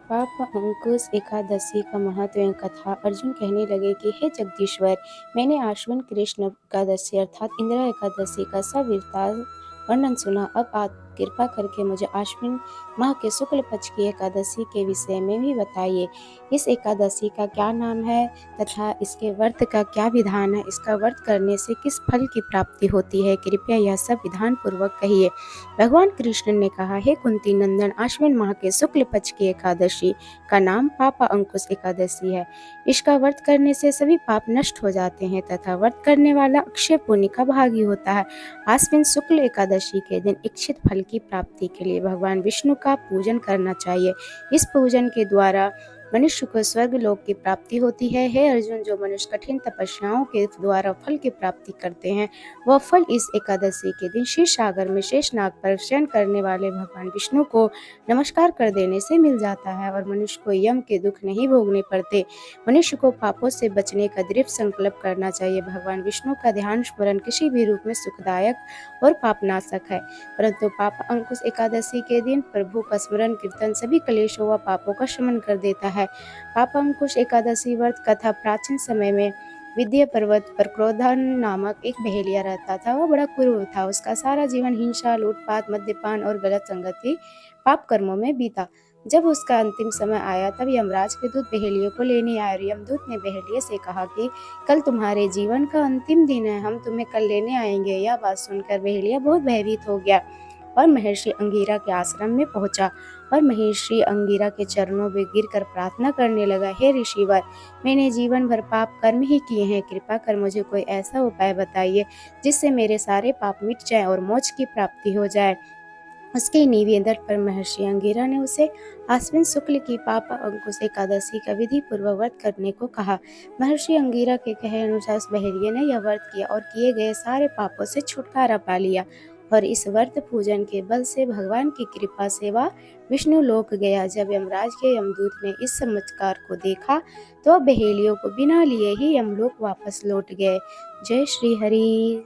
पाप अंकुश एकादशी का महत्व एवं कथा। अर्जुन कहने लगे कि हे जगदीश्वर, मैंने आश्विन कृष्ण एकादशी अर्थात इंदिरा एकादशी का सविस्तार वर्णन सुना। अब आप कृपा करके मुझे आश्विन माह के शुक्ल पक्ष की एकादशी के विषय में भी बताइए। इस एकादशी का क्या नाम है तथा इसके व्रत का क्या विधान है? इसका व्रत करने से किस फल की प्राप्ति होती है? कृपया यह सब विधान पूर्वक कहिए। भगवान कृष्ण ने कहा, हे कुंती नंदन, आश्विन माह के शुक्ल पक्ष की एकादशी का नाम पापा अंकुश एकादशी है। इसका व्रत करने से सभी पाप नष्ट हो जाते हैं तथा व्रत करने वाला अक्षय पुण्य का भागी होता है। आश्विन शुक्ल एकादशी के दिन इच्छित फल की प्राप्ति के लिए भगवान विष्णु का पूजन करना चाहिए। इस पूजन के द्वारा मनुष्य को स्वर्ग लोक की प्राप्ति होती है। हे अर्जुन, जो मनुष्य कठिन तपस्याओं के द्वारा फल की प्राप्ति करते हैं, वह फल इस एकादशी के दिन क्षीर सागर में शेषनाग पर शयन करने वाले भगवान विष्णु को नमस्कार कर देने से मिल जाता है और मनुष्य को यम के दुख नहीं भोगने पड़ते। मनुष्य को पापों से बचने का दृढ़ संकल्प करना चाहिए। भगवान विष्णु का ध्यान स्मरण किसी भी रूप में सुखदायक और पापनाशक है, परंतु पाप अंकुश एकादशी के दिन प्रभु का स्मरण कीर्तन सभी क्लेशों व पापों का शमन कर देता है। पाप अंकुश एकादशी व्रत कथा। प्राचीन समय में विंध्य पर्वत पर क्रोधन नामक एक बहेलिया रहता था। वह बड़ा क्रूर था। उसका सारा जीवन हिंसा, लूटपाट, मद्यपान और गलत संगति पाप कर्मों में बीता। जब उसका अंतिम समय आया तब यमराज के दूत बहेलियों को लेने आए और यमदूत ने बहेलिये से कहा कि कल तुम्हारे जीवन का अंतिम दिन है, हम तुम्हें कल लेने आएंगे। यह बात सुनकर बहेलिया बहुत भयभीत हो गया और महर्षि अंगिरा के आश्रम में पहुंचा और महर्षि अंगिरा के चरणों में गिरकर प्रार्थना करने लगा, हे ऋषिवर, मैंने जीवन भर पाप कर्म ही किए हैं। कृपा कर मुझे कोई ऐसा उपाय बताइए जिससे मेरे सारे पाप मिट जाएं और मोक्ष की प्राप्ति हो जाए। उसके निवेदन पर महर्षि अंगिरा ने उसे आश्विन शुक्ल की पाप अंकुश एकादशी का विधि पूर्वक व्रत करने को कहा। महर्षि अंगिरा के कहे अनुसार उस बहेलिये ने यह व्रत किया और किए गए सारे पापों से छुटकारा पा लिया और इस व्रत पूजन के बल से भगवान की कृपा से वह विष्णु लोक गया। जब यमराज के यमदूत ने इस चमत्कार को देखा तो बहेलियों को बिना लिए ही यमलोक वापस लौट गए। जय श्री हरि।